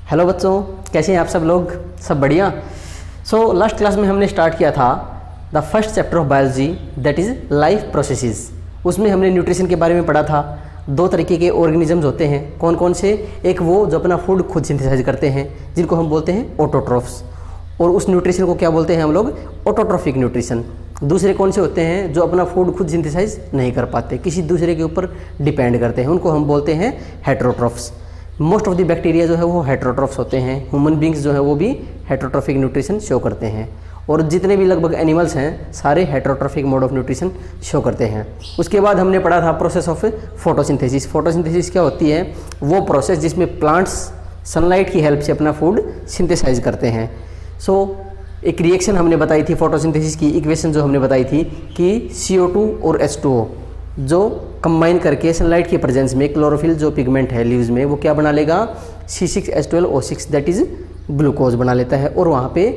Hello बच्चों, कैसे हैं आप सब लोग? सब बढ़िया। सो लास्ट क्लास में हमने स्टार्ट किया था the first chapter of biology, that is life processes. उसमें हमने न्यूट्रिशन के बारे में पढ़ा था। दो तरीके के ऑर्गेनिजम्स होते हैं। कौन कौन से? एक वो जो अपना फूड खुद सिंथेसाइज करते हैं, जिनको हम बोलते हैं ऑटोट्रॉफ्स, और उस न्यूट्रिशन को क्या बोलते हैं हम लोग? Autotrophic nutrition. दूसरे कौन से होते हैं? जो अपना फूड खुद सिंथेसाइज नहीं कर पाते, किसी दूसरे के ऊपर डिपेंड करते हैं, उनको हम बोलते हैं heterotrophs. Most of the bacteria जो है वो हेटेरोट्रॉफ्स होते हैं। ह्यूमन बींग्स जो है वो भी हेटेरोट्रॉफिक न्यूट्रिशन शो करते हैं, और जितने भी लगभग एनिमल्स हैं सारे heterotrophic mode of nutrition show करते हैं। उसके बाद हमने पढ़ा था प्रोसेस ऑफ फोटोसिंथेसिस। फोटोसिंथेसिस क्या होती है? वो प्रोसेस जिसमें प्लांट्स सनलाइट की हेल्प से अपना फूड सिंथेसाइज करते हैं। एक रिएक्शन हमने बताई थी फोटोसिंथेसिस की, इक्वेशन जो हमने बताई थी कि CO2 और H2O जो कंबाइन करके सनलाइट की प्रेजेंस में क्लोरोफिल जो पिगमेंट है लीव्स में, वो क्या बना लेगा? C6H12O6 दैट इज़ ग्लूकोज बना लेता है, और वहाँ पे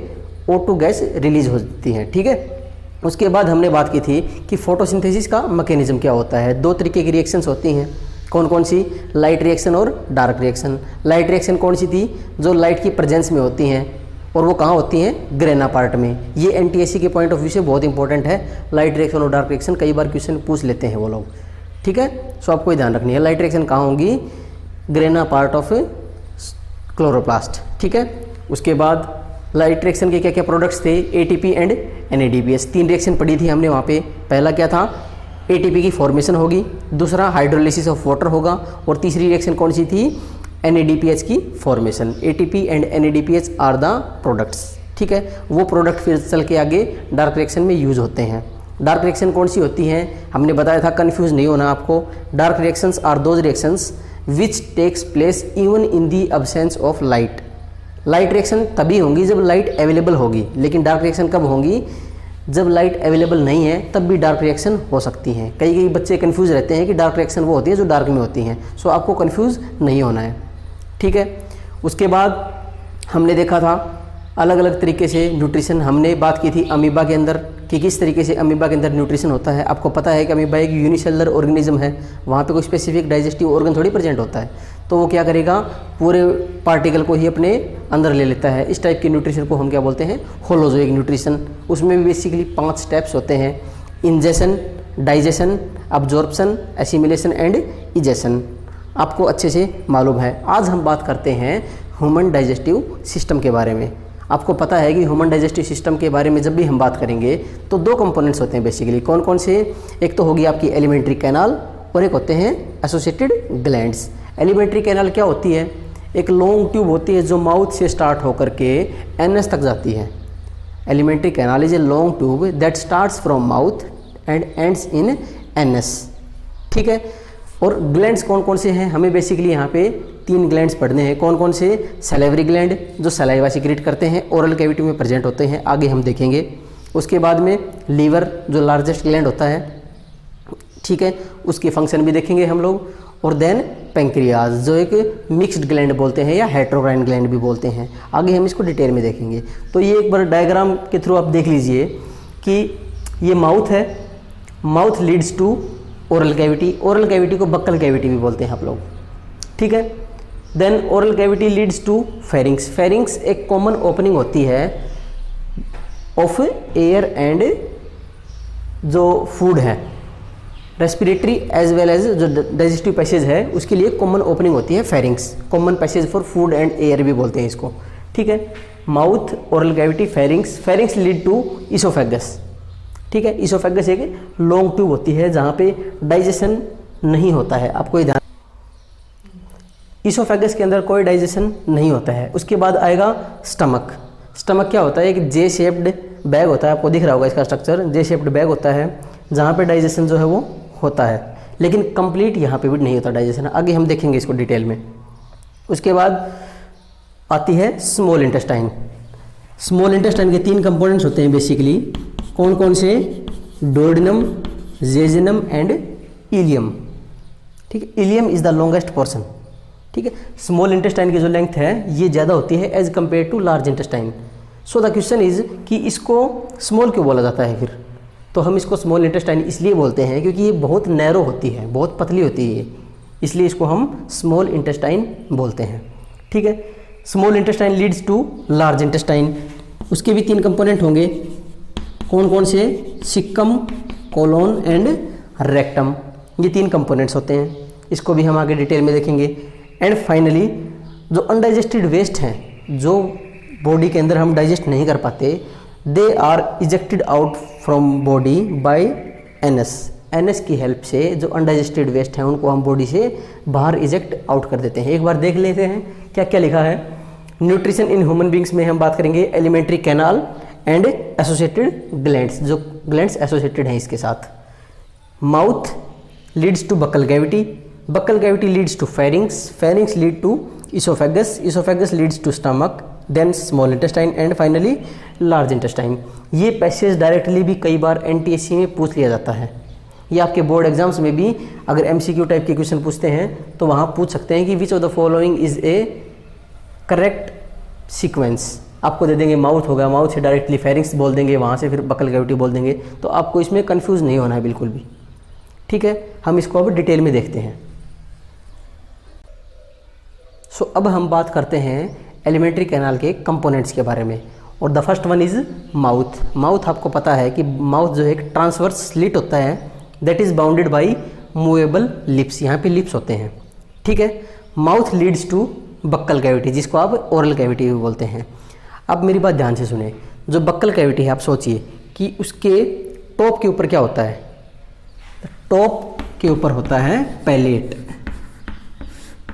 O2 गैस रिलीज होती है। ठीक है। उसके बाद हमने बात की थी कि फोटोसिंथेसिस का मैकेनिज्म क्या होता है। दो तरीके की रिएक्शंस होती हैं। कौन कौन सी? लाइट रिएक्शन और डार्क रिएक्शन। लाइट रिएक्शन कौन सी थी? जो लाइट की प्रेजेंस में होती हैं, और वो कहाँ होती हैं? ग्रेना पार्ट में। ये NTSC के पॉइंट ऑफ व्यू से बहुत इंपॉर्टेंट है। लाइट रिएक्शन और डार्क रिएक्शन कई बार क्वेश्चन पूछ लेते हैं वो लोग। ठीक है। सो आपको ध्यान रखनी है, लाइट रिएक्शन कहाँ होंगी? Grana part of chloroplast. ठीक है। उसके बाद लाइट रिएक्शन के क्या क्या प्रोडक्ट्स थे? ATP and NADPH। तीन रिएक्शन पढ़ी थी हमने वहाँ पे। पहला क्या था? ATP की फॉर्मेशन होगी, दूसरा हाइड्रोलिसिस ऑफ वाटर होगा, और तीसरी रिएक्शन कौन सी थी? NADPH की formation. ATP and NADPH are the products. ठीक है। वो प्रोडक्ट फिर चल के आगे डार्क रिएक्शन में यूज होते हैं। डार्क रिएक्शन कौन सी होती हैं? हमने बताया था, कंफ्यूज नहीं होना आपको। Dark reactions are those reactions which takes place even in the absence of light. Light reaction तभी होंगी जब लाइट अवेलेबल होगी, लेकिन डार्क रिएक्शन कब होंगी? जब लाइट अवेलेबल नहीं है तब भी डार्क रिएक्शन हो सकती हैं। कई बच्चे कंफ्यूज रहते हैं कि डार्क रिएक्शन वो होती है जो डार्क में होती हैं। सो आपको कंफ्यूज नहीं होना है। ठीक है। उसके बाद हमने देखा था अलग अलग तरीके से न्यूट्रिशन। हमने बात की थी अमीबा के अंदर कि किस तरीके से अमीबा के अंदर न्यूट्रिशन होता है। आपको पता है कि अमीबा एक यूनिसेलुलर ऑर्गेनिज्म है, वहाँ पे कोई स्पेसिफिक डाइजेस्टिव ऑर्गन थोड़ी प्रेजेंट होता है, तो वो क्या करेगा? पूरे पार्टिकल को ही अपने अंदर ले लेता है। इस टाइप के न्यूट्रिशन को हम क्या बोलते हैं? Holozoic nutrition. उसमें भी बेसिकली 5 स्टेप्स होते हैं: ingestion, digestion, absorption, assimilation and egestion. आपको अच्छे से मालूम है। आज हम बात करते हैं ह्यूमन डाइजेस्टिव सिस्टम के बारे में। आपको पता है कि ह्यूमन डाइजेस्टिव सिस्टम के बारे में जब भी हम बात करेंगे तो दो कंपोनेंट्स होते हैं बेसिकली। कौन कौन से? एक तो होगी आपकी एलिमेंट्री कैनाल, और एक होते हैं एसोसिएटेड ग्लैंड्स। एलिमेंट्री कैनाल क्या होती है? एक लॉन्ग ट्यूब होती है जो माउथ से स्टार्ट होकर के एनएस तक जाती है। Alimentary canal is a long tube that starts from mouth and ends in NS. ठीक है। और ग्लैंड्स कौन कौन से हैं? हमें बेसिकली यहाँ पे 3 ग्लैंड्स पढ़ने हैं। कौन कौन से? सैलिवरी ग्लैंड जो सलाइवा सिक्रेट करते हैं, ओरल कैविटी में प्रेजेंट होते हैं, आगे हम देखेंगे। उसके बाद में लीवर जो लार्जेस्ट ग्लैंड होता है, ठीक है, उसके फंक्शन भी देखेंगे हम लोग। और देन पेंक्रियाज जो एक मिक्स्ड ग्लैंड बोलते हैं या हेट्रोक्राइन ग्लैंड भी बोलते हैं, आगे हम इसको डिटेल में देखेंगे। तो ये एक बार डायग्राम के थ्रू आप देख लीजिए कि ये माउथ है, mouth leads to oral cavity. Oral cavity को बक्कल कैविटी भी बोलते हैं आप लोग। ठीक है। Then oral cavity leads to pharynx. Pharynx एक कॉमन ओपनिंग होती है ऑफ एयर एंड जो फूड है, रेस्पिरेटरी एज वेल एज जो डाइजेस्टिव पैसेज है, उसके लिए कॉमन ओपनिंग होती है pharynx. Common passage for food and air भी बोलते हैं इसको। ठीक है। Mouth, oral cavity, pharynx. Pharynx lead to oesophagus. ठीक है। इसोफेगस एक लॉन्ग ट्यूब होती है जहाँ पे डाइजेशन नहीं होता है। आपको ये ध्यान, इसोफेगस के अंदर कोई डाइजेशन नहीं होता है। उसके बाद आएगा स्टमक। स्टमक क्या होता है? एक जे शेप्ड बैग होता है, आपको दिख रहा होगा इसका स्ट्रक्चर। जे शेप्ड बैग होता है जहाँ पे डाइजेशन जो है वो होता है, लेकिन कंप्लीट यहाँ पे भी नहीं होता डाइजेशन। आगे हम देखेंगे इसको डिटेल में। उसके बाद आती है स्मॉल इंटेस्टाइन। स्मॉल इंटेस्टाइन के 3 कंपोनेंट्स होते हैं बेसिकली। कौन कौन से? Duodenum, jejunum and ileum. ठीक है। Ilium is the longest portion. ठीक है। स्मॉल इंटेस्टाइन की जो लेंथ है ये ज़्यादा होती है as compare to large intestine. So the question is कि इसको स्मॉल क्यों बोला जाता है? फिर तो हम इसको स्मॉल इंटेस्टाइन इसलिए बोलते हैं क्योंकि ये बहुत नैरो होती है, बहुत पतली होती है, इसलिए इसको हम स्मॉल इंटेस्टाइन बोलते हैं। ठीक है। Small intestine leads to large intestine, उसके भी 3 कंपोनेंट होंगे। कौन कौन से? सिक्कम, कोलोन एंड रेक्टम, ये 3 कंपोनेंट्स होते हैं। इसको भी हम आगे डिटेल में देखेंगे। एंड फाइनली जो अनडाइजेस्टेड वेस्ट हैं, जो बॉडी के अंदर हम डाइजेस्ट नहीं कर पाते, they are ejected out from body by anus. Anus की हेल्प से जो अनडाइजेस्टेड वेस्ट हैं उनको हम बॉडी से बाहर इजेक्ट आउट कर देते हैं। एक बार देख लेते हैं क्या क्या लिखा है। न्यूट्रिशन इन ह्यूमन बींग्स में हम बात करेंगे alimentary canal and associated glands, जो ग्लैंड्स एसोसिएटेड हैं इसके साथ। Mouth leads to buccal cavity, buccal cavity leads to pharynx, pharynx lead to oesophagus, oesophagus leads to stomach, then small intestine and finally large intestine. ये passage directly भी कई बार NTSC में पूछ लिया जाता है। ये आपके बोर्ड एग्जाम्स में भी अगर एमसीक्यू टाइप के क्वेश्चन पूछते हैं तो वहाँ पूछ सकते हैं कि which of the following is A correct sequence. आपको दे देंगे माउथ होगा, माउथ से डायरेक्टली फेरिंग्स बोल देंगे, वहाँ से फिर बक्कल कैविटी बोल देंगे, तो आपको इसमें कंफ्यूज नहीं होना है बिल्कुल भी। ठीक है, हम इसको अब डिटेल में देखते हैं। सो अब हम बात करते हैं एलिमेंट्री कैनाल के कंपोनेंट्स के बारे में, और the first one is mouth. Mouth आपको पता है कि माउथ जो है एक ट्रांसवर्स स्लिट होता है that is bounded by movable lips, यहाँ पे लिप्स होते हैं। ठीक है, mouth leads to buccal cavity, जिसको आप ओरल कैविटी भी बोलते हैं। अब मेरी बात ध्यान से सुने, जो बक्कल कैविटी है आप सोचिए कि उसके टॉप के ऊपर क्या होता है? टॉप के ऊपर होता है पैलेट,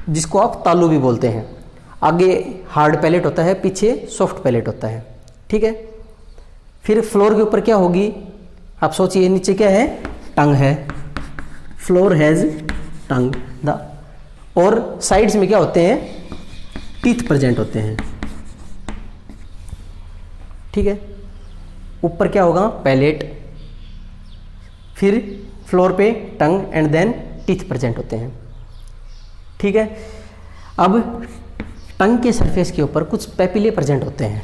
जिसको आप तालू भी बोलते हैं। आगे हार्ड पैलेट होता है, पीछे सॉफ्ट पैलेट होता है। ठीक है, फिर फ्लोर के ऊपर क्या होगी? आप सोचिए, नीचे क्या है? टंग है, फ्लोर हैज टंग द, और साइड्स में क्या होते हैं? टीथ प्रेजेंट होते हैं। ठीक है, ऊपर क्या होगा? पैलेट, फिर फ्लोर पे tongue and then teeth present होते हैं। ठीक है, अब टंग के सरफेस के ऊपर कुछ पैपिले प्रेजेंट होते हैं,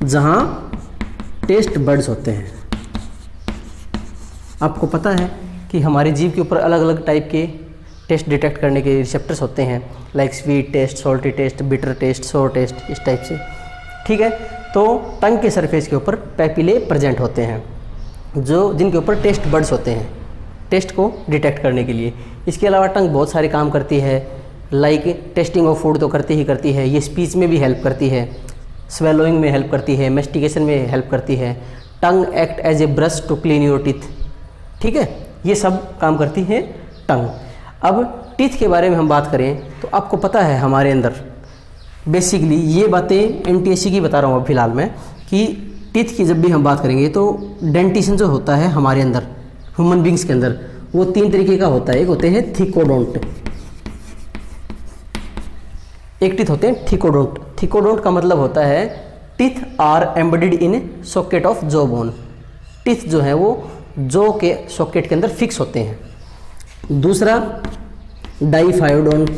जहां टेस्ट बड्स होते हैं। आपको पता है कि हमारी जीभ के ऊपर अलग अलग टाइप के टेस्ट डिटेक्ट करने के रिसेप्टर्स होते हैं, like sweet taste, salty taste, bitter taste, sour taste, इस टाइप से। ठीक है, तो टंग के सरफेस के ऊपर पैपिले प्रेजेंट होते हैं, जो जिनके ऊपर टेस्ट बड्स होते हैं टेस्ट को डिटेक्ट करने के लिए। इसके अलावा टंग बहुत सारे काम करती है, लाइक टेस्टिंग ऑफ फूड तो करती ही करती है, ये स्पीच में भी हेल्प करती है, स्वेलोइंग में हेल्प करती है, मेस्टिकेशन में हेल्प करती है। Tongue act as a brush to clean your teeth. ठीक है, ये सब काम करती है टंग। अब टीथ के बारे में हम बात करें तो आपको पता है हमारे अंदर बेसिकली ये बातें एनटीएससी की बता रहा हूँ अब फिलहाल मैं, कि टीथ की जब भी हम बात करेंगे तो डेंटिशन जो होता है हमारे अंदर, ह्यूमन बींग्स के अंदर, वो 3 तरीके का होता है। एक होते हैं थिकोडोंट, एक टीथ होते हैं थिकोडोंट। थिकोडोंट का मतलब होता है teeth are embedded in socket of jaw bone. Teeth जो है वो जॉ के सॉकेट के अंदर फिक्स होते हैं। दूसरा डाइफायोडोंट।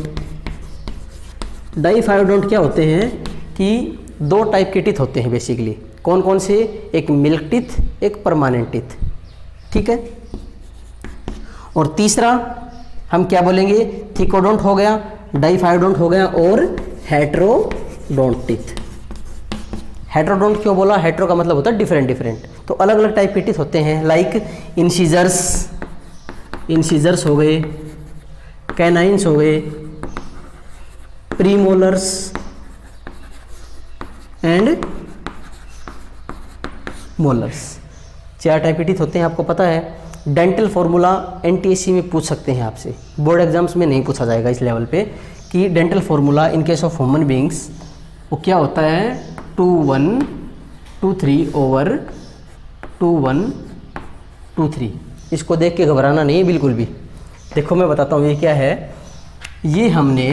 डाइफायोडोंट क्या होते हैं कि 2 टाइप के टीथ होते हैं बेसिकली। कौन कौन से? एक मिल्क टीथ, एक परमानेंट टीथ। ठीक है, और तीसरा हम क्या बोलेंगे? थिकोडोंट हो गया, डाइफायोडोंट हो गया, और हेट्रोडोंट टीथ। हेट्रोडोंट क्यों बोला? हेट्रो का मतलब होता है डिफरेंट डिफरेंट, तो अलग अलग टाइप के टीथ होते हैं, लाइक इंसीजर्स, इंसीजर्स हो गए, कैनाइन्स हो गए, प्रीमोलर्स एंड मोलर्स। 4 टाइप के टीथ होते हैं, आपको पता है। डेंटल फॉर्मूला एनटीएससी में पूछ सकते हैं आपसे, बोर्ड एग्जाम्स में नहीं पूछा जाएगा इस लेवल पे, कि dental formula in case of human beings वो क्या होता है? 2123 ओवर 2123। इसको देख के घबराना नहीं है बिल्कुल भी। देखो मैं बताता हूँ ये क्या है। ये हमने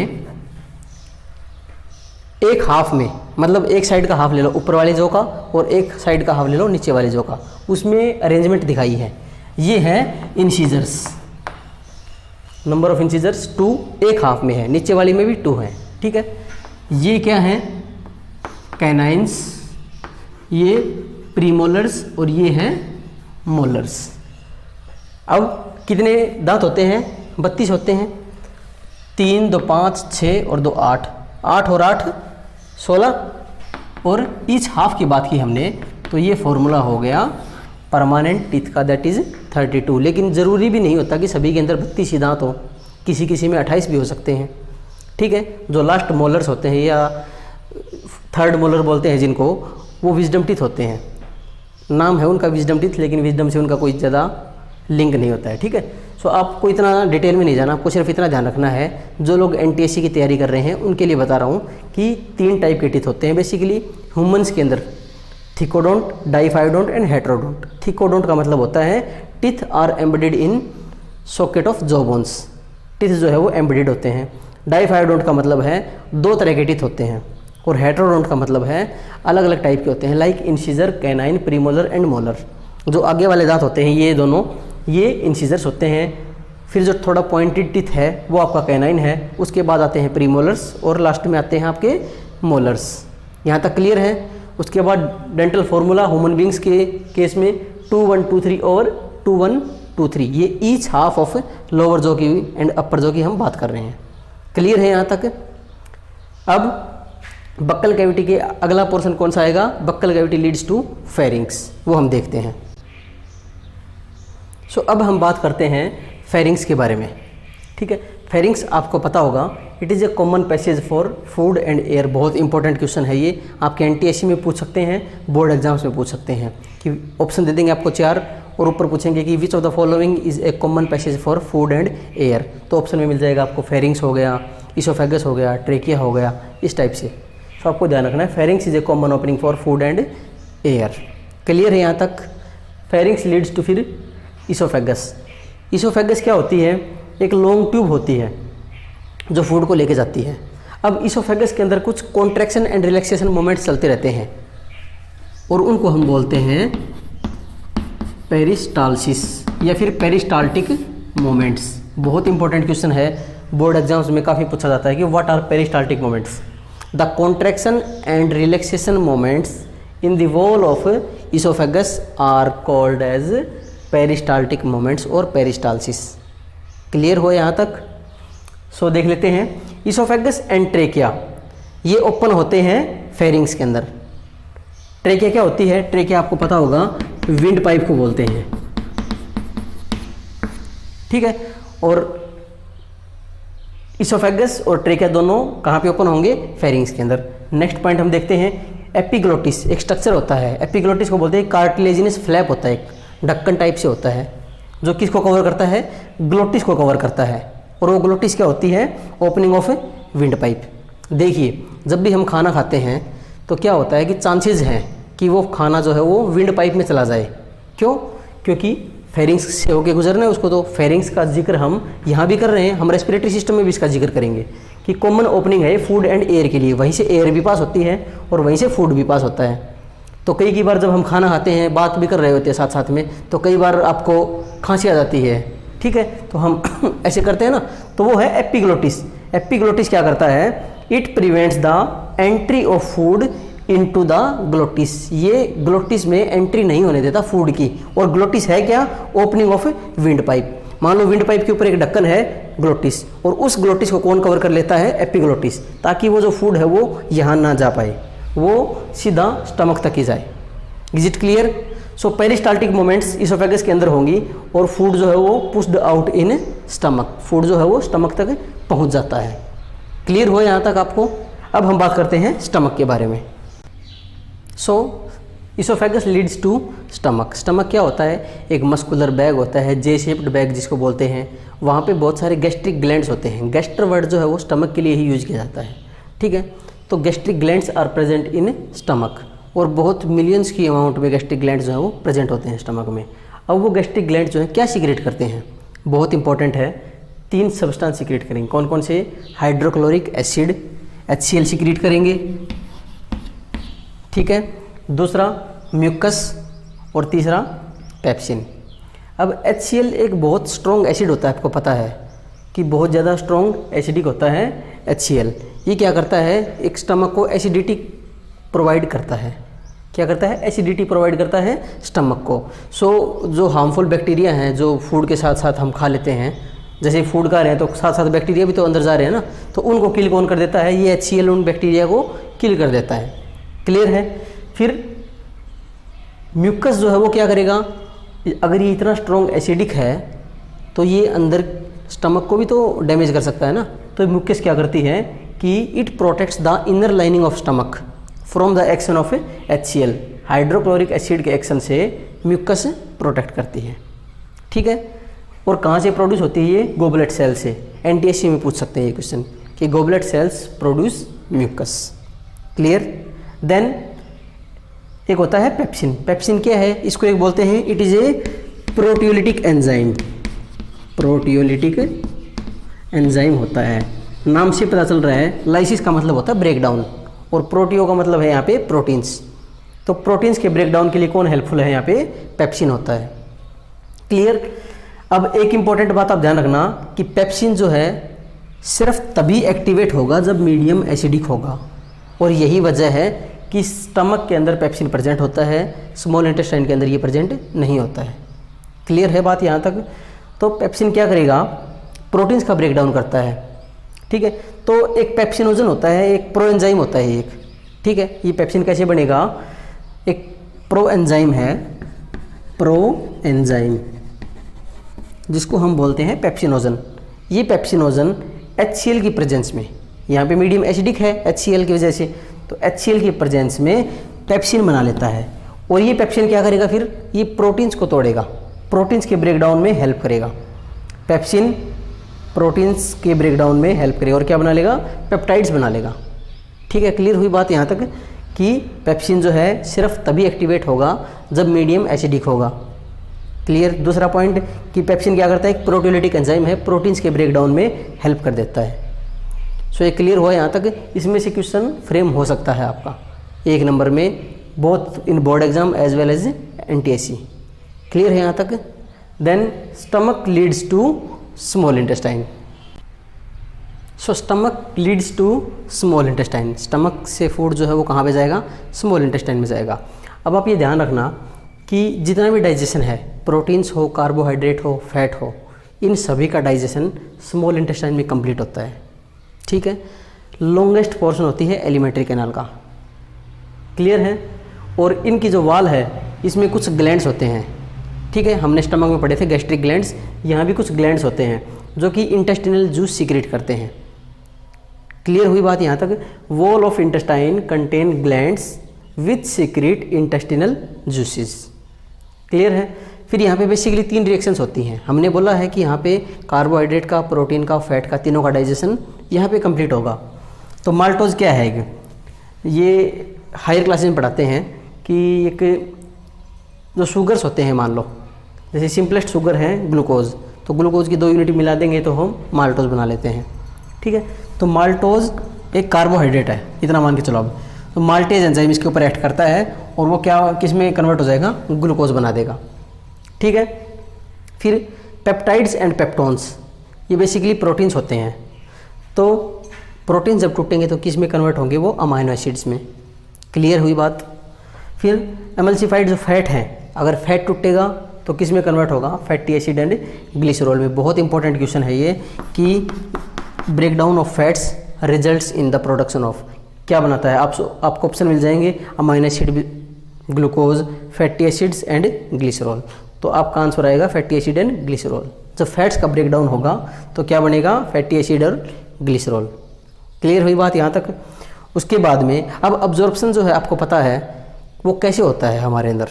एक हाफ में, मतलब एक साइड का हाफ ले लो ऊपर वाले जो का, और एक साइड का हाफ ले लो नीचे वाले जो का, उसमें अरेंजमेंट दिखाई है। ये है इंसीजर्स, नंबर ऑफ इंसीजर्स 2 एक हाफ में है, नीचे वाली में भी 2 है। ठीक है, ये क्या है? कैनाइन्स, ये प्रीमोलर्स, और ये हैं मोलर्स। अब कितने दांत होते हैं? 32 होते हैं। 3 2 5 6 और 2 8, 8 और 8 16, और ईच हाफ की बात की हमने तो ये फॉर्मूला हो गया परमानेंट टीथ का, दैट इज़ 32। लेकिन ज़रूरी भी नहीं होता कि सभी के अंदर 32 ही दांत हो, किसी किसी में 28 भी हो सकते हैं। ठीक है, जो लास्ट मोलर्स होते हैं या थर्ड मोलर बोलते हैं जिनको, वो विजडम टीथ होते हैं। नाम है उनका विजडम टीथ, लेकिन विजडम से उनका कोई ज़्यादा लिंक नहीं होता है। ठीक है, सो आपको इतना डिटेल में नहीं जाना, आपको सिर्फ इतना ध्यान रखना है, जो लोग NTSC की तैयारी कर रहे हैं उनके लिए बता रहा हूँ कि 3 टाइप के टीथ होते हैं बेसिकली ह्यूमंस के अंदर, थिकोडोंट, डाइफाइडोंट एंड हेटेरोडोंट। थिकोडोंट का मतलब होता है teeth are embedded in socket of jaw bones, teeth जो है वो एम्बेडेड होते हैं। डाइफाइडोंट का मतलब है 2 तरह के टीथ होते हैं, और हेटेरोडोंट का मतलब है अलग अलग टाइप के होते हैं, like incisor, canine, premolar and molar. जो आगे वाले दांत होते हैं ये दोनों, ये इंसिजर्स होते हैं। फिर जो थोड़ा पॉइंटेड टीथ है वो आपका कैनाइन है, उसके बाद आते हैं प्रीमोलर्स, और लास्ट में आते हैं आपके मोलर्स। यहाँ तक क्लियर है। उसके बाद डेंटल फार्मूला ह्यूमन बींग्स के केस में 2 1 2 3 और 2 1 2 3, ये each half of lower jaw की एंड अपर जॉ की हम बात कर रहे हैं। क्लियर है यहाँ तक। अब बक्कल कैविटी के अगला पोर्शन कौन सा आएगा? Buccal cavity leads to pharynx, वो हम देखते हैं। सो अब हम बात करते हैं फेरिंग्स के बारे में। ठीक है, फेरिंग्स आपको पता होगा, it is A common passage for food and air. बहुत इंपॉर्टेंट क्वेश्चन है ये, आपके NTSC में पूछ सकते हैं, बोर्ड एग्जाम्स में पूछ सकते हैं। कि ऑप्शन दे देंगे आपको 4 और ऊपर पूछेंगे कि which of the following is a common passage for food and air. तो ऑप्शन में मिल जाएगा आपको फेरिंग्स हो गया, इसोफेगस हो गया, ट्रेकिया हो गया, इस टाइप से। तो आपको ध्यान रखना है, pharynx is a common opening for food and air. Clear है यहाँ तक? फेरिंग्स लीड्स टू फिर इसोफेगस। इसोफेगस क्या होती है? एक लॉन्ग ट्यूब होती है जो फूड को लेके जाती है। अब इसोफेगस के अंदर कुछ कॉन्ट्रैक्शन एंड रिलैक्सेशन मोमेंट्स चलते रहते हैं, और उनको हम बोलते हैं पेरिस्टालसिस या फिर पेरिस्टाल्टिक मोमेंट्स। बहुत इंपॉर्टेंट क्वेश्चन है, बोर्ड एग्जाम्स में काफ़ी पूछा जाता है कि what are peristaltic movements. The contraction and relaxation movements in the wall of oesophagus are called as peristaltic movements और पेरिस्टालसिस। क्लियर हो यहाँ तक? सो देख लेते हैं। इसोफेगस एंड ट्रेकिया ये ओपन होते हैं फेरिंग्स के अंदर। ट्रेकिया क्या होती है? ट्रेकिया आपको पता होगा विंड पाइप को बोलते हैं। ठीक है, और इसोफेगस और ट्रेकिया दोनों कहाँ पे ओपन होंगे? फेरिंग्स के अंदर। नेक्स्ट पॉइंट हम देखते हैं, एपिग्लोटिस एक स्ट्रक्चर होता है। एपिग्लोटिस को बोलते हैं कार्टिलेजिनस फ्लैप होता है, एक ढक्कन टाइप से होता है, जो किसको कवर करता है? ग्लोटिस को कवर करता है। और वो ग्लोटिस क्या होती है? Opening of wind pipe. देखिए, जब भी हम खाना खाते हैं तो क्या होता है कि चांसेस हैं कि वो खाना जो है वो विंड पाइप में चला जाए। क्यों? क्योंकि फेरिंग्स से होके गुजरना है उसको। तो फेरिंग्स का जिक्र हम यहाँ भी कर रहे हैं, हम रेस्पिरेटरी सिस्टम में भी इसका जिक्र करेंगे कि कॉमन ओपनिंग है फूड एंड एयर के लिए। वहीं से एयर भी पास होती है और वहीं से फूड भी पास होता है। तो कई बार जब हम खाना खाते हैं, बात भी कर रहे होते हैं साथ साथ में, तो कई बार आपको खांसी आ जाती है। ठीक है, तो हम ऐसे करते हैं ना, तो वो है एपिग्लोटिस। एपिग्लोटिस क्या करता है? It prevents the entry of food into the glottis. ये ग्लोटिस में एंट्री नहीं होने देता फूड की। और ग्लोटिस है क्या? Opening of wind pipe. मान लो विंड पाइप के ऊपर एक ढक्कन है ग्लोटिस, और उस ग्लोटिस को कौन कवर कर लेता है? एपिग्लोटिस, ताकि वो जो फूड है वो यहाँ ना जा पाए, वो सीधा स्टमक तक ही जाए। Is it clear? So peristaltic moments oesophagus के अंदर होंगी और फूड जो है वो pushed out in stomach. Food जो है वो स्टमक तक पहुंच जाता है। क्लियर हो यहाँ तक आपको? अब हम बात करते हैं स्टमक के बारे में। So oesophagus leads to stomach. Stomach क्या होता है? एक मस्कुलर बैग होता है, जे शेप्ड बैग जिसको बोलते हैं। वहाँ पे बहुत सारे गैस्ट्रिक ग्लैंड्स होते हैं। गैस्टर वर्ड जो है वो स्टमक के लिए ही यूज किया जाता है। ठीक है, तो gastric glands are present in stomach, और बहुत मिलियंस की अमाउंट में गैस्ट्रिक ग्लैंड्स जो है वो प्रेजेंट होते हैं स्टमक में। अब वो गैस्ट्रिक ग्लैंड जो है क्या सीक्रेट करते हैं? बहुत इंपॉर्टेंट है, 3 सब्सटेंस सीक्रेट करेंगे। कौन कौन से? हाइड्रोक्लोरिक एसिड HCl सीक्रेट करेंगे। ठीक है, दूसरा म्यूकस, और तीसरा पेप्सिन। अब HCl एक बहुत स्ट्रॉन्ग एसिड होता है, आपको पता है कि बहुत ज़्यादा स्ट्रॉन्ग एसिडिक होता है HCl। ये क्या करता है? एक स्टमक को एसिडिटी प्रोवाइड करता है। क्या करता है? एसिडिटी प्रोवाइड करता है स्टमक को। सो जो हार्मफुल बैक्टीरिया हैं जो फूड के साथ साथ हम खा लेते हैं, जैसे फूड खा रहे हैं तो साथ साथ बैक्टीरिया भी तो अंदर जा रहे हैं ना, तो उनको किल कौन कर देता है, ये HCl उन बैक्टीरिया को किल कर देता है। क्लियर है। फिर म्यूकस जो है वो क्या करेगा, अगर ये इतना स्ट्रॉन्ग एसिडिक है तो ये अंदर स्टमक को भी तो डैमेज कर सकता है ना, तो म्यूकस क्या करती है कि it protects the inner lining of stomach from the action of HCl। Hydrochloric acid के एक्शन से म्यूकस प्रोटेक्ट करती है। ठीक है। और कहाँ से प्रोड्यूस होती है ये, गोबलेट सेल से। NTSC में पूछ सकते हैं ये क्वेश्चन कि goblet cells produce mucus. Clear. Then एक होता है पेप्सिन। पेप्सिन क्या है, इसको एक बोलते हैं it is A proteolytic enzyme. Proteolytic enzyme होता है, नाम से पता चल रहा है। लाइसिस का मतलब होता है ब्रेकडाउन और प्रोटियो का मतलब है यहाँ पे प्रोटीन्स। तो प्रोटीन्स के ब्रेकडाउन के लिए कौन हेल्पफुल है, यहाँ पे पेप्सिन होता है। क्लियर। अब एक इम्पॉर्टेंट बात आप ध्यान रखना कि पेप्सिन जो है सिर्फ तभी एक्टिवेट होगा जब मीडियम एसिडिक होगा, और यही वजह है कि स्टमक के अंदर पेप्सिन प्रेजेंट होता है, स्मॉल इंटेस्टाइन के अंदर ये प्रेजेंट नहीं होता है। क्लियर है बात यहाँ तक। तो पेप्सिन क्या करेगा, प्रोटीन्स का ब्रेकडाउन करता है। ठीक है। तो एक पेप्सिनोजन होता है, एक प्रो एंजाइम होता है एक। ठीक है। ये पेप्सिन कैसे बनेगा, एक प्रो एंजाइम है, प्रो एंजाइम जिसको हम बोलते हैं पेप्सिनोजन। ये पेप्सिनोजन HCl की प्रेजेंस में, यहाँ पे मीडियम एसिडिक है HCl की वजह से, तो HCl की प्रेजेंस में पेप्सिन बना लेता है। और ये पेप्सिन क्या करेगा, फिर ये प्रोटीन्स को तोड़ेगा, प्रोटीन्स के ब्रेकडाउन में हेल्प करेगा। पेप्सिन प्रोटीन्स के ब्रेकडाउन में हेल्प करेगा और क्या बना लेगा, पेप्टाइड्स बना लेगा। ठीक है। क्लियर हुई बात यहाँ तक कि पेप्सिन जो है सिर्फ तभी एक्टिवेट होगा जब मीडियम एसिडिक होगा। क्लियर। दूसरा पॉइंट कि पेप्सिन क्या करता है, एक प्रोटियोलिटिक एंजाइम है, प्रोटीन्स के ब्रेकडाउन में हेल्प कर देता है। सो ये क्लियर हुआ यहाँ तक। इसमें से क्वेश्चन फ्रेम हो सकता है आपका 1 नंबर में, both in board exam as well as NTSC। Clear है यहाँ तक। Then stomach leads to small intestine. So stomach leads to small intestine, stomach से फूड जो है वो कहाँ पे जाएगा, स्मॉल इंटेस्टाइन में जाएगा। अब आप ये ध्यान रखना कि जितना भी डाइजेशन है, प्रोटीन्स हो, कार्बोहाइड्रेट हो, फैट हो, इन सभी का डाइजेशन स्मॉल इंटेस्टाइन में कंप्लीट होता है। ठीक है। लॉन्गेस्ट पोर्शन होती है एलिमेंट्री कैनाल का। क्लियर है। और इनकी जो वाल है इसमें कुछ ग्लैंड्स होते हैं। ठीक है। हमने स्टमक में पढ़े थे गैस्ट्रिक ग्लैंड्स, यहाँ भी कुछ ग्लैंड्स होते हैं जो कि इंटेस्टिनल जूस सीक्रेट करते हैं। क्लियर हुई बात यहाँ तक। Wall of intestine contain glands which secret intestinal juices. Clear है। फिर यहाँ पे बेसिकली 3 रिएक्शंस होती हैं। हमने बोला है कि यहाँ पे कार्बोहाइड्रेट का, प्रोटीन का, फैट का, तीनों का डाइजेशन यहाँ पे कंप्लीट होगा। तो माल्टोज क्या है, ये हायर क्लासेस में पढ़ाते हैं कि एक जो शुगर्स होते हैं, मान लो जैसे सिंपलेस्ट शुगर है ग्लूकोज, तो ग्लूकोज की 2 यूनिट मिला देंगे तो हम माल्टोज बना लेते हैं। ठीक है। तो माल्टोज एक कार्बोहाइड्रेट है, इतना मान के चलो। अब तो माल्टेज एंजाइम इसके ऊपर एक्ट करता है और वो क्या, किस में कन्वर्ट हो जाएगा, ग्लूकोज बना देगा। ठीक है। फिर पेप्टाइड्स एंड पेप्टोन्स, ये बेसिकली प्रोटीन्स होते हैं। तो प्रोटीन जब टूटेंगे तो किस में कन्वर्ट होंगे, वो अमाइनो एसिड्स में। क्लियर हुई बात। फिर एमल्सिफाइड जो फैट हैं, अगर फैट टूटेगा तो किस में कन्वर्ट होगा, फैटी एसिड एंड ग्लिसरॉल में। बहुत इंपॉर्टेंट क्वेश्चन है ये कि breakdown of fats results in the production of, क्या बनाता है। आपको ऑप्शन मिल जाएंगे amino acid, glucose, fatty acids and glycerol. तो आपका आंसर आएगा फैटी एसिड एंड ग्लिसरॉल। जब फैट्स का ब्रेकडाउन होगा तो क्या बनेगा, फैटी एसिड और ग्लिसरॉल। क्लियर हुई बात यहाँ तक। उसके बाद में अब अब्जॉर्प्शन जो है आपको पता है वो कैसे होता है हमारे अंदर,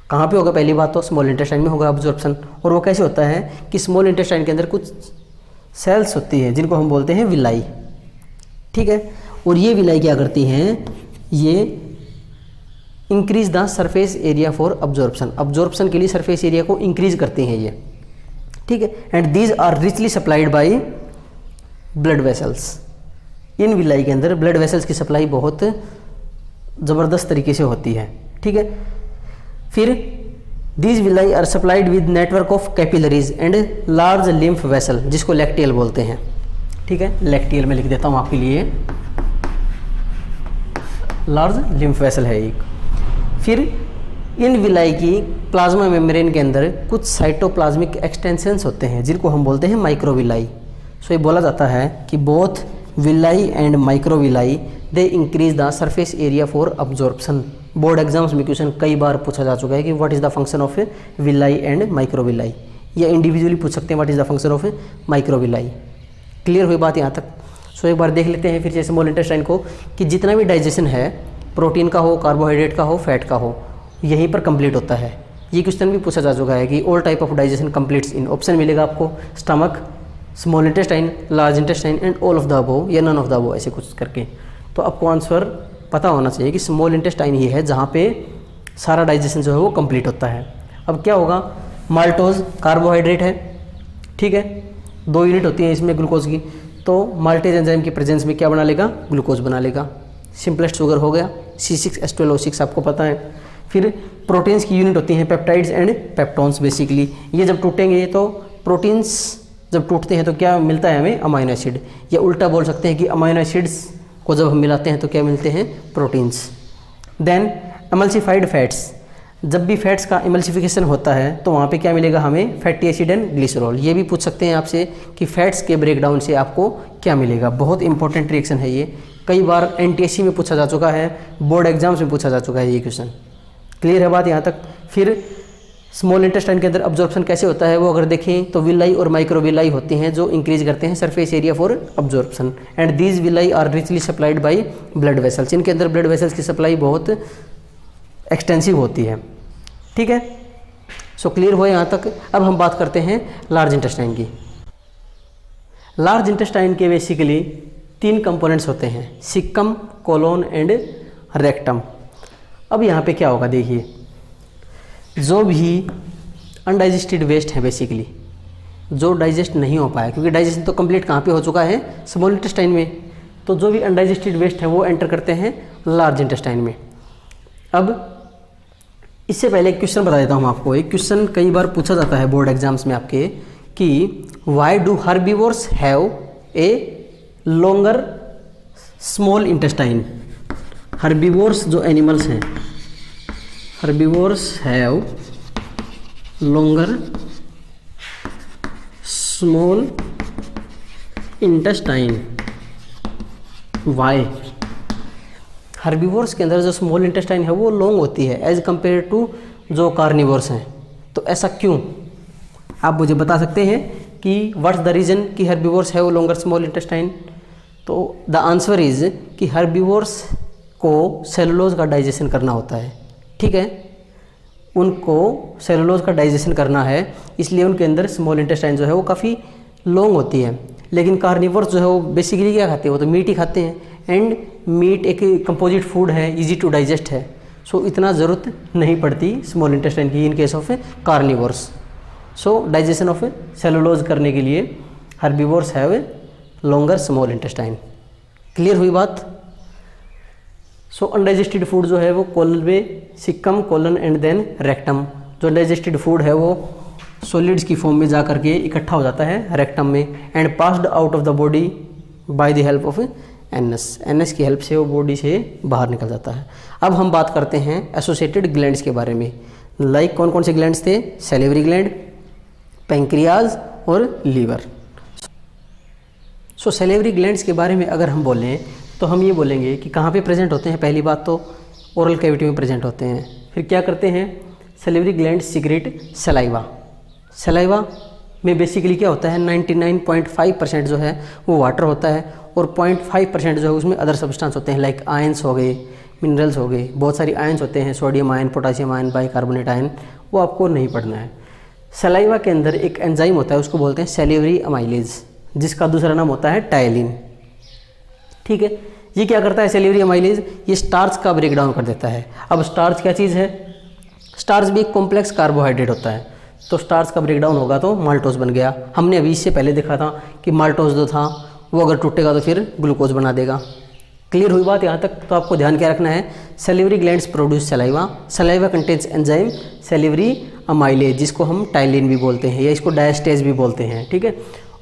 कहाँ पे होगा, पहली बात तो स्मॉल इंटेस्टाइन में होगा अब्जॉर्प्शन। और वो कैसे होता है कि स्मॉल इंटेस्टाइन के अंदर कुछ सेल्स होती हैं जिनको हम बोलते हैं विलाई। ठीक है। और ये विलाई क्या करती हैं, ये increase the surface area for absorption, absorption के लिए सरफेस एरिया को इंक्रीज करती हैं ये। ठीक है। And these are richly supplied by blood vessels. इन विलाई के अंदर ब्लड वेसल्स की सप्लाई बहुत ज़बरदस्त तरीके से होती है। ठीक है। फिर these villi are supplied with network of capillaries and large lymph vessel, जिसको लैक्टियल बोलते हैं। ठीक है। लैक्टियल में लिख देता हूँ आपके लिए, लार्ज लिम्फ वेसल है एक। फिर इन विलाई की प्लाज्मा मेम्ब्रेन के अंदर कुछ साइटोप्लाज्मिक एक्सटेंशंस होते हैं जिनको हम बोलते हैं माइक्रोविलाई। सो ये बोला जाता है कि both villi and microvilli they increase the surface area for absorption. Board exams में क्वेश्चन कई बार पूछा जा चुका है कि what is the function of villi and microvilli, या इंडिविजुअली पूछ सकते हैं what is the function of microvilli. Clear हुई बात यहाँ तक? सो एक बार देख लेते हैं फिर से स्मॉल इंटेस्टाइन को कि जितना भी डाइजेशन है, प्रोटीन का हो, कार्बोहाइड्रेट का हो, फैट का हो, यहीं पर कंप्लीट होता है। ये क्वेश्चन भी पूछा जा चुका है कि all type of digestion completes in, option मिलेगा आपको stomach, small intestine, large intestine and all of the above या नन ऑफ द अबव, ऐसे कुछ करके। तो आपको आंसर पता होना चाहिए कि स्मॉल इंटेस्टाइन ही है जहाँ पे सारा डाइजेशन जो है वो कंप्लीट होता है। अब क्या होगा, माल्टोज कार्बोहाइड्रेट है, ठीक है, 2 यूनिट होती है इसमें ग्लूकोज की, तो माल्टेज एंजाइम की प्रेजेंस में क्या बना लेगा, ग्लूकोज बना लेगा। सिंपलेस्ट शुगर हो गया, C6H12O6 आपको पता है। फिर प्रोटीन्स की यूनिट होती हैं पेप्टाइड्स एंड पेप्टोन्स बेसिकली। ये जब टूटेंगे तो प्रोटीन्स जब टूटते हैं तो क्या मिलता है हमें, अमाइनो एसिड, या उल्टा बोल सकते हैं कि अमाइनो एसिड्स को जब हम मिलाते हैं तो क्या मिलते हैं, प्रोटीन्स। देन एमल्सिफाइड फैट्स, जब भी फैट्स का एमल्सिफिकेशन होता है तो वहाँ पे क्या मिलेगा हमें, फैटी एसिड एंड ग्लिसरॉल। ये भी पूछ सकते हैं आपसे कि फैट्स के ब्रेकडाउन से आपको क्या मिलेगा। बहुत इंपॉर्टेंट रिएक्शन है ये, कई बार NTSC में पूछा जा चुका है, बोर्ड एग्जाम्स में पूछा जा चुका है ये क्वेश्चन। क्लियर है बात यहाँ तक? फिर स्मॉल इंटेस्टाइन के अंदर अब्जॉर्प्शन कैसे होता है वो अगर देखें तो विलाई और माइक्रोविलाई होती हैं जो इंक्रीज करते हैं surface area for absorption, and these villi are richly supplied by blood vessels. इनके अंदर ब्लड वेसल्स की सप्लाई बहुत एक्सटेंसिव होती है, ठीक है। सो क्लियर हुआ यहाँ तक? अब हम बात करते हैं लार्ज इंटेस्टाइन की। लार्ज इंटेस्टाइन के बेसिकली 3 कंपोनेंट्स होते हैं, सिक्कम, कोलोन एंड रेक्टम। अब यहाँ पे क्या होगा देखिए, जो भी अनडाइजेस्टेड वेस्ट है बेसिकली, जो डाइजेस्ट नहीं हो पाया, क्योंकि डाइजेशन तो कंप्लीट कहाँ पे हो चुका है, स्मॉल इंटेस्टाइन में, तो जो भी अनडाइजेस्टेड वेस्ट है वो एंटर करते हैं लार्ज इंटेस्टाइन में। अब इससे पहले एक क्वेश्चन बता देता हूँ आपको। एक क्वेश्चन कई बार पूछा जाता है बोर्ड एग्जाम्स में आपके कि why do herbivores have a longer small intestine. Herbivores जो एनिमल्स हैं, herbivores have longer small intestine, why? Herbivores के अंदर जो स्मॉल इंटेस्टाइन है वो लॉन्ग होती है एज कम्पेयर टू जो कार्निवोर्स हैं, तो ऐसा क्यों? आप मुझे बता सकते हैं कि व्हाट्स द रीज़न कि herbivores have longer small intestine? तो द आंसर इज कि हर्बीवोर्स को सेलुलोज का डाइजेशन करना होता है, ठीक है, उनको सेलुलोज का डाइजेशन करना है, इसलिए उनके अंदर स्मॉल इंटेस्टाइन जो है वो काफ़ी लॉन्ग होती है। लेकिन कार्निवोर्स जो है वो बेसिकली क्या खाते हैं, वो तो मीट ही खाते हैं, एंड मीट एक कंपोजिट फूड है, इजी टू डाइजेस्ट है, सो इतना ज़रूरत नहीं पड़ती स्मॉल इंटेस्टाइन की in case of carnivores. So digestion of cellulose करने के लिए herbivores have longer small intestine. Clear हुई बात? सो अनडाइजेस्टेड फूड जो है वो कोलन में, caecum, colon and then rectum. जो डाइजेस्टेड फूड है वो सॉलिड्स की फॉर्म में जा करके इकट्ठा हो जाता है रेक्टम में, and passed out of the body by the help of NS की हेल्प से वो बॉडी से बाहर निकल जाता है। अब हम बात करते हैं एसोसिएटेड ग्लैंड्स के बारे में। लाइक कौन कौन से ग्लैंड्स थे? सैलिवरी ग्लैंड, पैंक्रियाज और लीवर। सो सैलिवरी ग्लैंड्स के बारे में अगर हम बोलें तो हम ये बोलेंगे कि कहाँ पे प्रेजेंट होते हैं। पहली बात तो ओरल कैविटी में प्रेजेंट होते हैं। फिर क्या करते हैं, salivary gland secret saliva. Saliva में बेसिकली क्या होता है, 99.5% जो है वो वाटर होता है और 0.5% जो है उसमें अदर सब्सटेंस होते हैं, लाइक आयंस हो गए, मिनरल्स हो गए, बहुत सारी आयंस होते हैं, sodium ion, potassium ion, bicarbonate ion, वो आपको नहीं पढ़ना है। सलाइवा के अंदर एक एंजाइम होता है, उसको बोलते हैं सैलिवरी अमाइलेज, जिसका दूसरा नाम होता है टायलिन। ठीक है, ये क्या करता है सैलिवरी अमाइलेज, ये स्टार्च का ब्रेकडाउन कर देता है। अब स्टार्च क्या चीज़ है, स्टार्च भी एक कॉम्प्लेक्स कार्बोहाइड्रेट होता है, तो स्टार्च का ब्रेकडाउन होगा तो माल्टोज बन गया। हमने अभी इससे पहले देखा था कि माल्टोज जो था वो अगर टूटेगा तो फिर ग्लूकोज बना देगा। क्लियर हुई बात यहाँ तक? तो आपको ध्यान क्या रखना है, salivary glands produce saliva, saliva contains enzyme salivary amylase, जिसको हम टाइलिन भी बोलते हैं या इसको डायस्टेज भी बोलते हैं। ठीक है,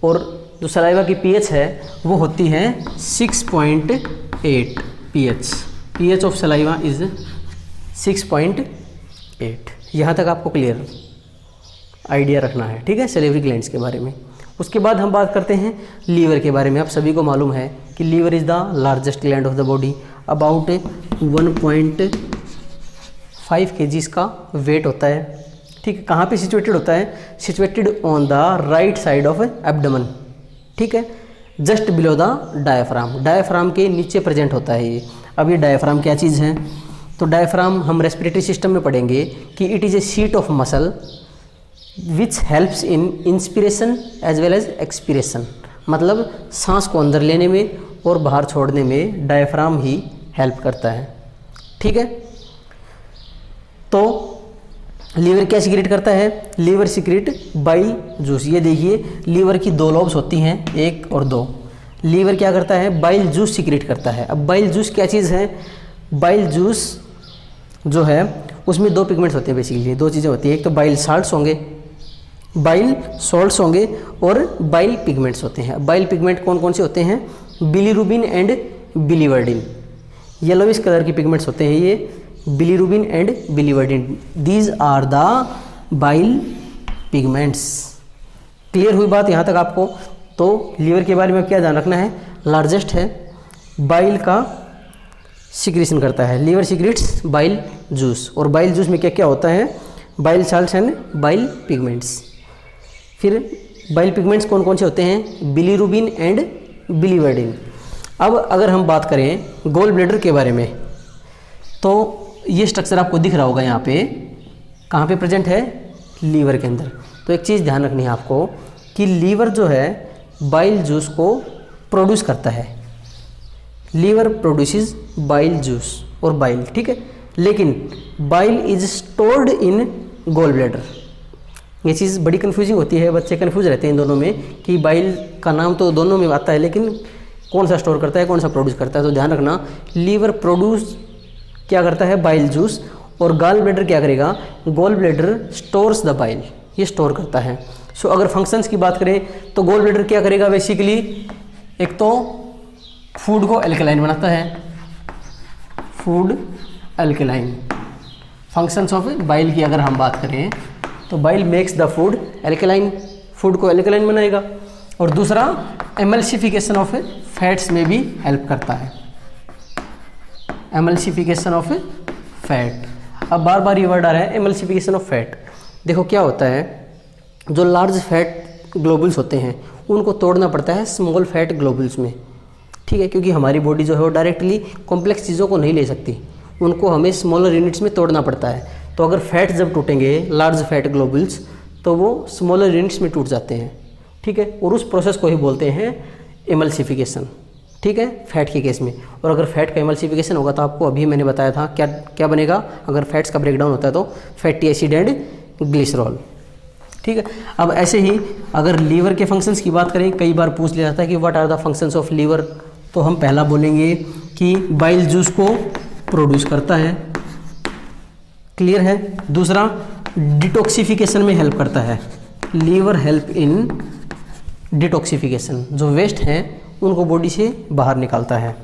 और जो सलाइवा की पीएच है वो होती है 6.8 pH. PH of saliva is 6.8। 8। यहाँ तक आपको क्लियर आइडिया रखना है, ठीक है, सैलिवरी ग्लैंड्स के बारे में। उसके बाद हम बात करते हैं लीवर के बारे में। आप सभी को मालूम है कि liver is the largest gland of the body, about 1.5 kg का वेट होता है, ठीक है। कहाँ पे सिचुएटेड होता है? Situated on the right side of abdomen, ठीक है, just below the diaphragm. Diaphragm के नीचे प्रेजेंट होता है ये। अब ये डायफ्राम क्या चीज़ है? तो डायफ्राम हम रेस्पिरेटरी सिस्टम में पढ़ेंगे कि it is a sheet of muscle which helps in inspiration as well as expiration. मतलब सांस को अंदर लेने में और बाहर छोड़ने में डायफ्राम ही हेल्प करता है, ठीक है। तो लीवर क्या सिक्रेट करता है? Liver secrete bile juice. ये देखिए, लीवर की 2 लॉब्स होती हैं, 1 और 2। लीवर क्या करता है? बाइल जूस सिक्रेट करता है। अब बाइल जूस क्या चीज़ है? बाइल जूस जो है उसमें 2 पिगमेंट्स होते हैं, बेसिकली 2 चीज़ें होती हैं। एक तो बाइल साल्ट्स होंगे, बाइल सॉल्ट्स होंगे, और बाइल पिगमेंट्स होते हैं। बाइल पिगमेंट कौन कौन से होते हैं? Bilirubin and biliverdin. Yellowish colour के पिगमेंट्स होते हैं ये, bilirubin and biliverdin. These are the bile pigments. Clear हुई बात यहाँ तक आपको? तो लीवर के बारे में क्या ध्यान रखना है? लार्जेस्ट है, बाइल का सिक्रेशन करता है। Liver secretes bile juice. और बाइल जूस में क्या क्या होता है? Bile salts and bile pigments. फिर बाइल पिगमेंट्स कौन कौन से होते हैं? Bilirubin and biliverdin. अब अगर हम बात करें गोल ब्लैडर के बारे में, तो ये स्ट्रक्चर आपको दिख रहा होगा यहाँ पे। कहाँ पे प्रेजेंट है? लीवर के अंदर। तो एक चीज़ ध्यान रखनी है आपको कि लीवर जो है बाइल जूस को प्रोड्यूस करता है। लीवर प्रोड्यूसेस बाइल जूस और बाइल, ठीक है। लेकिन bile is stored in gall bladder. ये चीज़ बड़ी कन्फ्यूजिंग होती है, बच्चे कन्फ्यूज रहते हैं इन दोनों में कि बाइल का नाम तो दोनों में आता है, लेकिन कौन सा स्टोर करता है, कौन सा प्रोड्यूस करता है। तो ध्यान रखना, लीवर प्रोड्यूस क्या करता है? Bile juice. और गॉल ब्लैडर क्या करेगा? Gall bladder stores the bile, ये स्टोर करता है। सो अगर फंक्शंस की बात करें तो गोल ब्लैडर क्या करेगा? बेसिकली एक तो फूड को एल्कलाइन बनाता है, food alkaline. Functions of bile की अगर हम बात करें तो bile makes the food alkaline, food को एल्कलाइन बनाएगा। और दूसरा एमल्सिफिकेशन ऑफ फैट्स में भी हेल्प करता है, एमल्सिफिकेशन ऑफ फैट। अब बार बार ये वर्ड आ रहा है, एमल्सिफिकेशन ऑफ फैट। देखो क्या होता है, जो लार्ज फैट ग्लोबुल्स होते हैं उनको तोड़ना पड़ता है स्मॉल फैट ग्लोबुल्स में, ठीक है, क्योंकि हमारी बॉडी जो है वो डायरेक्टली कॉम्प्लेक्स चीज़ों को नहीं ले सकती, उनको हमें स्मॉलर यूनिट्स में तोड़ना पड़ता है। तो अगर फैट जब टूटेंगे, लार्ज फैट ग्लोबुल्स, तो वो स्मॉलर यूनिट्स में टूट जाते हैं, ठीक है। और उस प्रोसेस को ही बोलते हैं एमल्सिफिकेशन, ठीक है, फैट के केस में। और अगर फैट का एमल्सिफिकेशन होगा तो आपको अभी मैंने बताया था क्या क्या बनेगा, अगर फैट्स का ब्रेकडाउन होता है तो फैटी एसिड एंड ग्लिसरॉल, ठीक है। अब ऐसे ही अगर लीवर के फंक्शंस की बात करें, कई बार पूछ लिया जाता है कि what are the functions of liver. तो हम पहला बोलेंगे कि बाइल जूस को प्रोड्यूस करता है, क्लियर है। दूसरा डिटॉक्सिफिकेशन में हेल्प करता है, लीवर हेल्प इन डिटॉक्सिफिकेशन, जो वेस्ट हैं उनको बॉडी से बाहर निकालता है।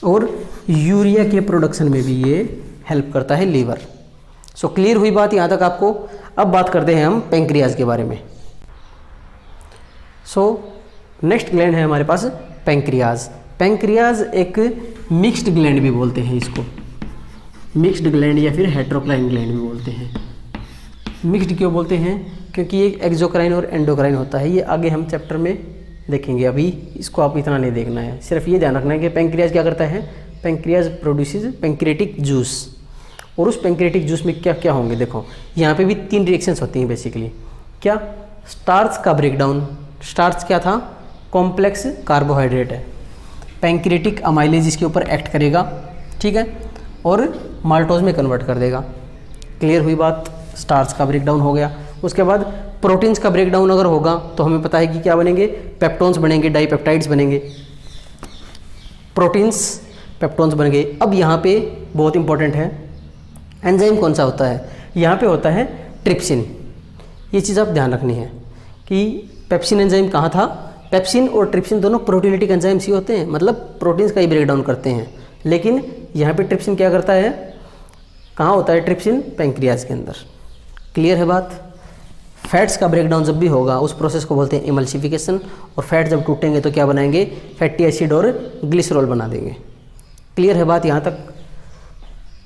और यूरिया के प्रोडक्शन में भी ये हेल्प करता है लीवर। सो क्लियर हुई बात यहाँ तक आपको। अब बात करते हैं हम पेंक्रियाज के बारे में। सो नेक्स्ट ग्लैंड है हमारे पास पेंक्रियाज। पेंक्रियाज एक मिक्स्ड ग्लैंड भी बोलते हैं इसको, मिक्स्ड ग्लैंड या फिर हेट्रोक्राइन ग्लैंड भी बोलते हैं। मिक्स्ड क्यों बोलते हैं? क्योंकि ये एक्सोक्राइन और एंडोक्राइन होता है, ये आगे हम चैप्टर में देखेंगे, अभी इसको आप इतना नहीं देखना है। सिर्फ ये ध्यान रखना है कि पेंक्रियाज क्या करता है, पेंक्रियाज प्रोड्यूसेस पेंक्रियाटिक जूस। और उस पेंक्रियाटिक जूस में क्या क्या होंगे, देखो यहाँ पे भी 3 रिएक्शंस होती हैं बेसिकली। क्या? स्टार्च का ब्रेकडाउन। स्टार्च क्या था? कॉम्प्लेक्स कार्बोहाइड्रेट है। पेंक्रियाटिक अमाइलेज इसके ऊपर एक्ट करेगा, ठीक है, और माल्टोज में कन्वर्ट कर देगा। क्लियर हुई बात, स्टार्च का ब्रेकडाउन हो गया। उसके बाद प्रोटीन्स का ब्रेकडाउन अगर होगा तो हमें पता है कि क्या बनेंगे, पेप्टोन्स बनेंगे, डाइपेप्टाइड्स बनेंगे, प्रोटीन्स पेप्टोन्स बन गए। अब यहाँ पे बहुत इंपॉर्टेंट है, एंजाइम कौन सा होता है? यहाँ पे होता है ट्रिप्सिन। ये चीज़ आप ध्यान रखनी है कि पेप्सिन एंजाइम कहाँ था। पेप्सिन और ट्रिप्सिन दोनों प्रोटीलिटिक एंजाइम्स ही होते हैं, मतलब प्रोटीन्स का ही ब्रेकडाउन करते हैं। लेकिन यहाँ पे ट्रिप्सिन क्या करता है, कहाँ होता है? ट्रिप्सिन पैंक्रियाज के अंदर। क्लियर है बात? फैट्स का ब्रेकडाउन जब भी होगा उस प्रोसेस को बोलते हैं इमल्सिफिकेशन, और फैट जब टूटेंगे तो क्या बनाएंगे? फैटी एसिड और ग्लिसरॉल बना देंगे। क्लियर है बात यहाँ तक?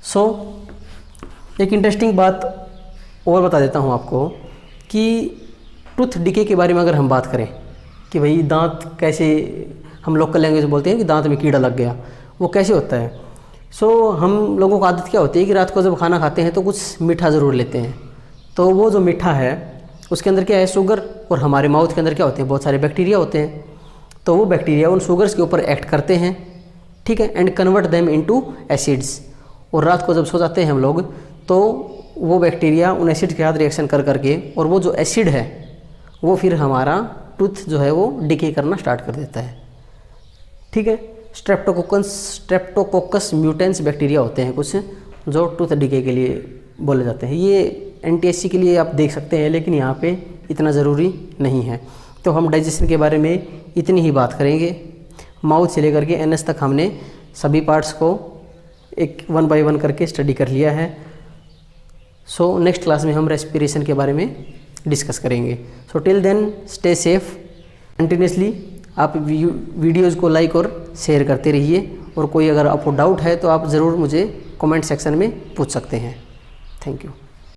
सो एक इंटरेस्टिंग बात और बता देता हूँ आपको कि टूथ डिके के बारे में अगर हम बात करें कि भाई दांत कैसे, हम लोकल लैंग्वेज में बोलते हैं कि दांत में कीड़ा लग गया, वो कैसे होता है? सो हम लोगों को आदत क्या होती है कि रात को जब खाना खाते हैं तो कुछ मीठा ज़रूर लेते हैं। तो वो जो मीठा है उसके अंदर क्या है? शुगर, और हमारे माउथ के अंदर क्या होते हैं? बहुत सारे बैक्टीरिया होते हैं। तो वो बैक्टीरिया उन शुगर्स के ऊपर एक्ट करते हैं, ठीक है, and convert them into acids. और रात को जब सो जाते हैं हम लोग तो वो बैक्टीरिया उन एसिड के साथ रिएक्शन कर करके, और वो जो एसिड है वो फिर हमारा टूथ जो है वो डिके करना स्टार्ट कर देता है, ठीक है। स्ट्रेप्टोकोकस म्यूटेंस बैक्टीरिया होते हैं कुछ जो टूथ डिके के लिए बोले जाते हैं। ये एनटीएससी के लिए आप देख सकते हैं, लेकिन यहाँ पे इतना ज़रूरी नहीं है। तो हम डाइजेशन के बारे में इतनी ही बात करेंगे। माउथ से लेकर के एनएस तक हमने सभी पार्ट्स को एक 1 बाय 1 करके स्टडी कर लिया है। सो नेक्स्ट क्लास में हम रेस्पिरेशन के बारे में डिस्कस करेंगे। So till then stay safe. Continuously आप वीडियोज़ को लाइक और शेयर करते रहिए, और कोई अगर आपको डाउट है तो आप ज़रूर मुझे कमेंट सेक्शन में पूछ सकते हैं। Thank you.